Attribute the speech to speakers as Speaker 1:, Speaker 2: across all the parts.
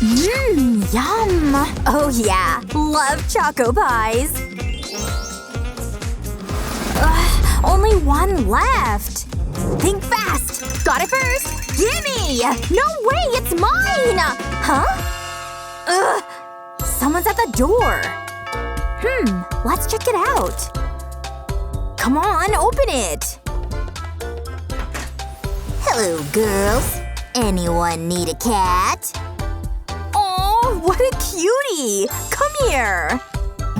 Speaker 1: Yum! Oh yeah, love choco pies. Only one left. Think fast. Got it first. Gimme! No way, it's mine! Huh? Ugh. Someone's at the door. Let's check it out. Come on, open it.
Speaker 2: Hello, girls. Anyone need a cat?
Speaker 1: Oh, what a cutie! Come here.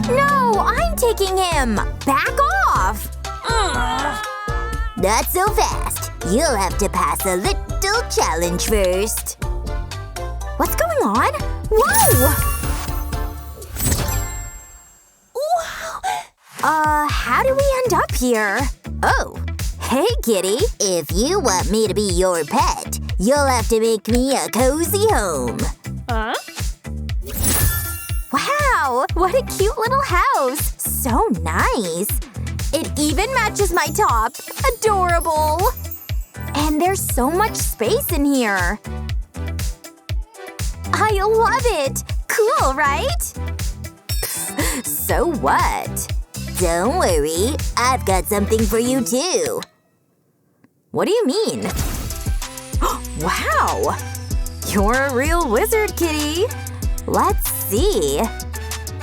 Speaker 1: No, I'm taking him. Back off.
Speaker 2: Not so fast. You'll have to pass a little challenge first.
Speaker 1: What's going on? Whoa! How did we end up here? Oh, hey, kitty.
Speaker 2: If you want me to be your pet, you'll have to make me a cozy home.
Speaker 1: Huh? Wow, what a cute little house. So nice. It even matches my top. Adorable. And there's so much space in here. I love it. Cool, right? So what?
Speaker 2: Don't worry, I've got something for you too.
Speaker 1: What do you mean? Wow! You're a real wizard, kitty. Let's see.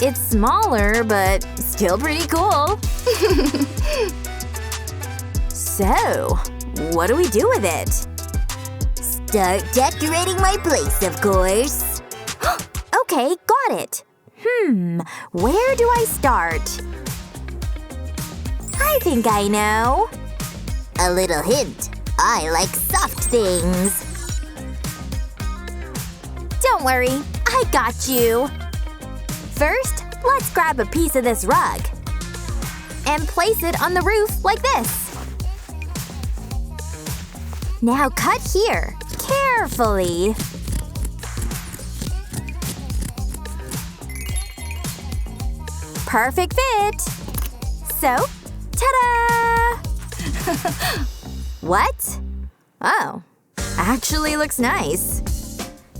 Speaker 1: It's smaller, but still pretty cool. So, what do we do with it?
Speaker 2: Start decorating my place, of course.
Speaker 1: Okay, got it. Where do I start? I think I know.
Speaker 2: A little hint. I like soft things.
Speaker 1: Don't worry, I got you. First, let's grab a piece of this rug and place it on the roof like this. Now cut here, carefully. Perfect fit. So, ta-da! What? Oh, actually looks nice.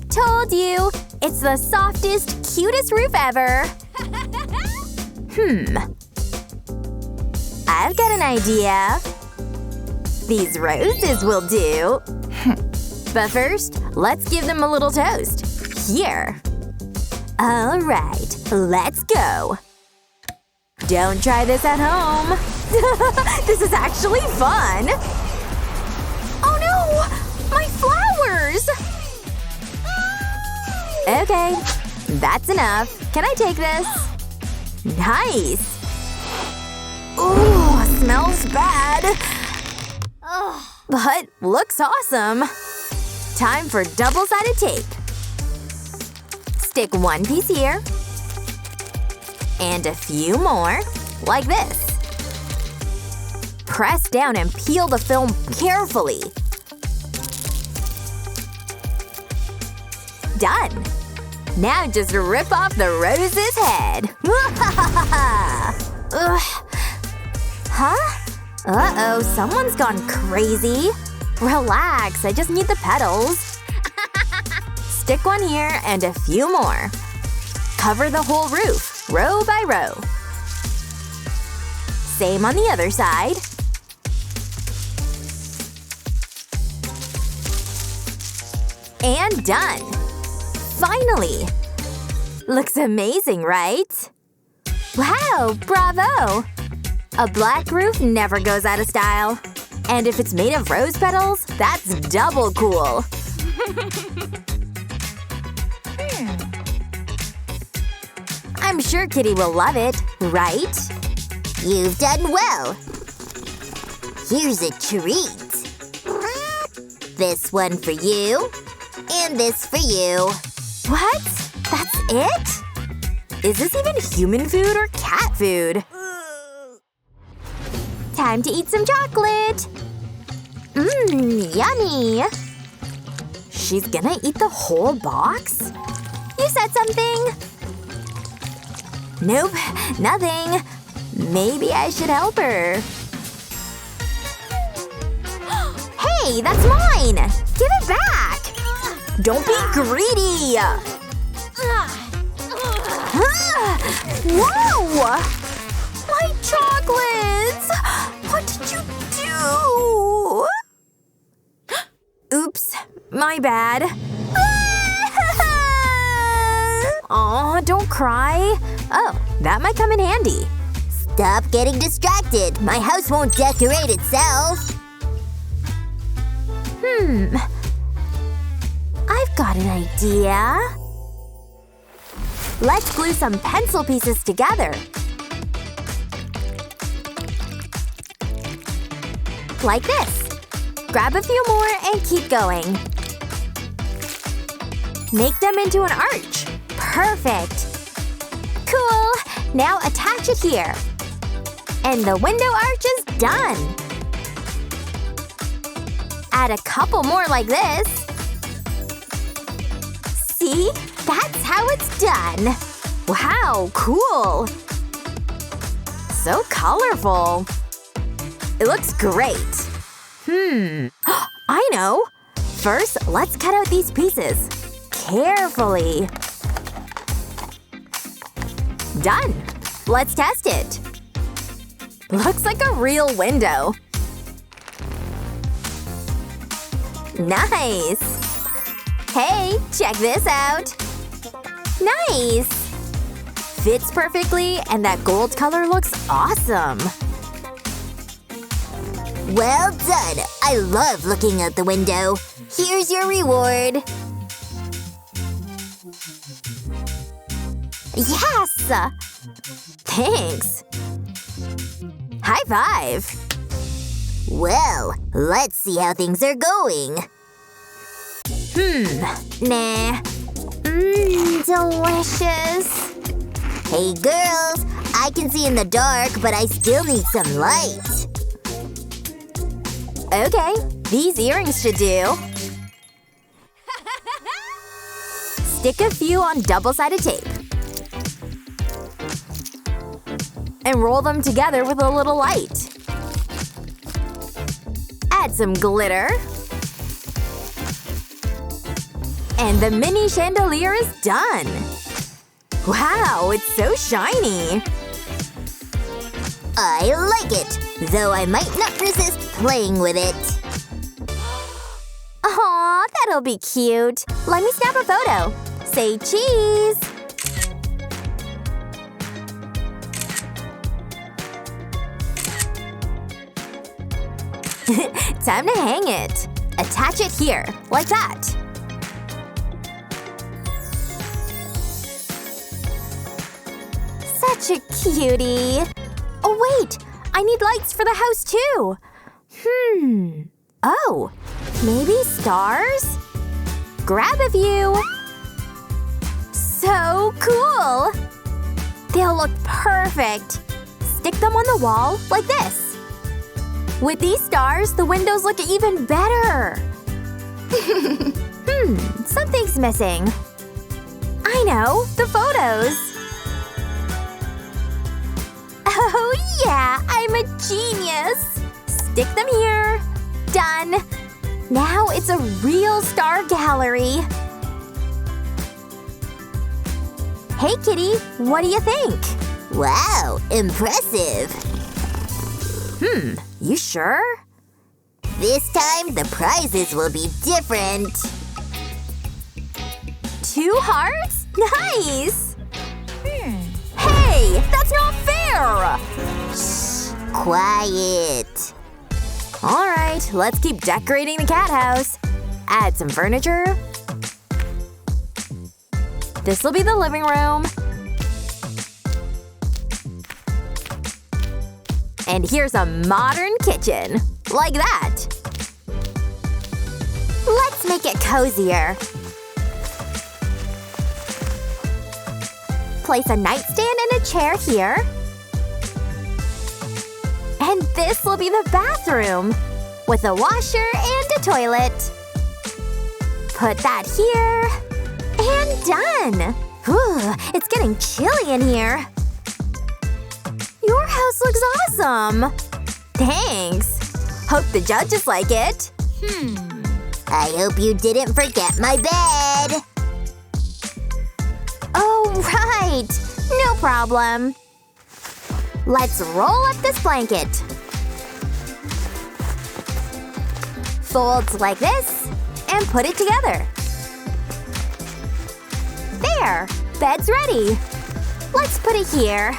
Speaker 1: Told you, it's the softest, cutest roof ever. I've got an idea. These roses will do. But first, let's give them a little toast. Here. All right, let's go. Don't try this at home. This is actually fun. Oh no! My flowers! Okay, that's enough. Can I take this? Nice! Ooh, smells bad. But looks awesome. Time for double-sided tape. Stick one piece here. And a few more, like this. Press down and peel the film carefully. Done! Now just rip off the rose's head. Huh? Uh-oh, someone's gone crazy. Relax, I just need the petals. Stick one here and a few more. Cover the whole roof, row by row. Same on the other side. And done! Finally! Looks amazing, right? Wow, bravo! A black roof never goes out of style. And if it's made of rose petals, that's double cool. I'm sure Kitty will love it, right?
Speaker 2: You've done well. Here's a treat. This one for you, and this for you.
Speaker 1: What? That's it? Is this even human food or cat food? Time to eat some chocolate! Yummy! She's gonna eat the whole box? You said something? Nope, nothing. Maybe I should help her. Hey, that's mine! Give it back! Don't be greedy! Whoa! My chocolates! What did you do? Oops, my bad. Aw, don't cry. Oh, that might come in handy.
Speaker 2: Stop getting distracted. My house won't decorate itself.
Speaker 1: I've got an idea. Let's glue some pencil pieces together. Like this. Grab a few more and keep going. Make them into an arch. Perfect. Cool. Now attach it here. And the window arch is done. Add a couple more like this. See? That's how it's done. Wow, cool. So colorful. It looks great. I know. First, let's cut out these pieces. Carefully. Done. Let's test it. Looks like a real window. Nice. Hey, check this out. Nice. Fits perfectly and that gold color looks awesome.
Speaker 2: Well done. I love looking out the window. Here's your reward.
Speaker 1: Yes! Thanks. High five.
Speaker 2: Well, let's see how things are going.
Speaker 1: Nah. Delicious.
Speaker 2: Hey girls, I can see in the dark, but I still need some light.
Speaker 1: Okay, these earrings should do. Stick a few on double-sided tape. And roll them together with a little light. Add some glitter. And the mini chandelier is done. Wow, it's so shiny.
Speaker 2: I like it, though I might not resist playing with it.
Speaker 1: Aw, that'll be cute. Let me snap a photo. Say cheese. Time to hang it. Attach it here, like that. Such a cutie. Oh wait, I need lights for the house too. Oh, maybe stars? Grab a few. So cool. They'll look perfect. Stick them on the wall like this. With these stars, the windows look even better. Something's missing. I know, the photos. Oh yeah, I'm a genius. Stick them here. Done. Now it's a real star gallery. Hey kitty, what do you think?
Speaker 2: Wow, impressive.
Speaker 1: You sure?
Speaker 2: This time, the prizes will be different.
Speaker 1: 2 hearts? Nice! Hey, that's not fair!
Speaker 2: Shh, quiet.
Speaker 1: Alright, let's keep decorating the cat house. Add some furniture. This'll be the living room. And here's a modern kitchen. Like that. Let's make it cozier. Place a nightstand and a chair here. And this will be the bathroom. With a washer and a toilet. Put that here. And done! Whew, it's getting chilly in here. Your house looks awesome! Thanks! Hope the judges like it.
Speaker 2: I hope you didn't forget my bed.
Speaker 1: right. No problem. Let's roll up this blanket. Fold like this and put it together. There, bed's ready. Let's put it here.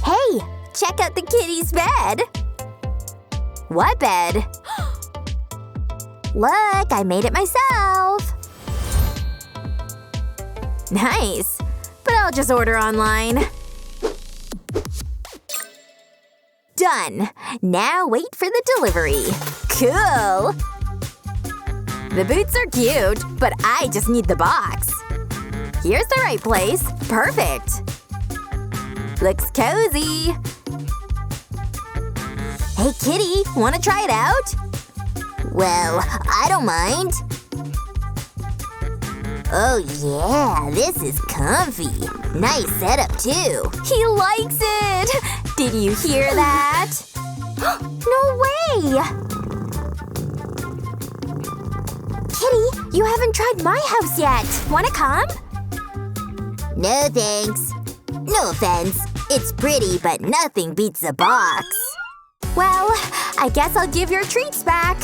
Speaker 1: Hey, check out the kitty's bed. What bed? Look, I made it myself. Nice, but I'll just order online. Done. Now wait for the delivery. Cool. The boots are cute, but I just need the box. Here's the right place. Perfect. Looks cozy. Hey, kitty, wanna try it out?
Speaker 2: Well, I don't mind. Oh yeah, this is comfy. Nice setup too.
Speaker 1: He likes it! Did you hear that? No way! Kitty, you haven't tried my house yet. Wanna come?
Speaker 2: No thanks. No offense. It's pretty, but nothing beats a box.
Speaker 1: Well, I guess I'll give your treats back.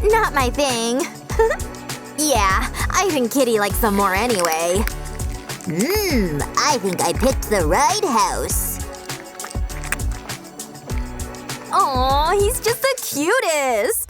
Speaker 1: Not my thing. Yeah, I think Kitty likes them more anyway.
Speaker 2: I think I picked the right house.
Speaker 1: Aw, he's just the cutest.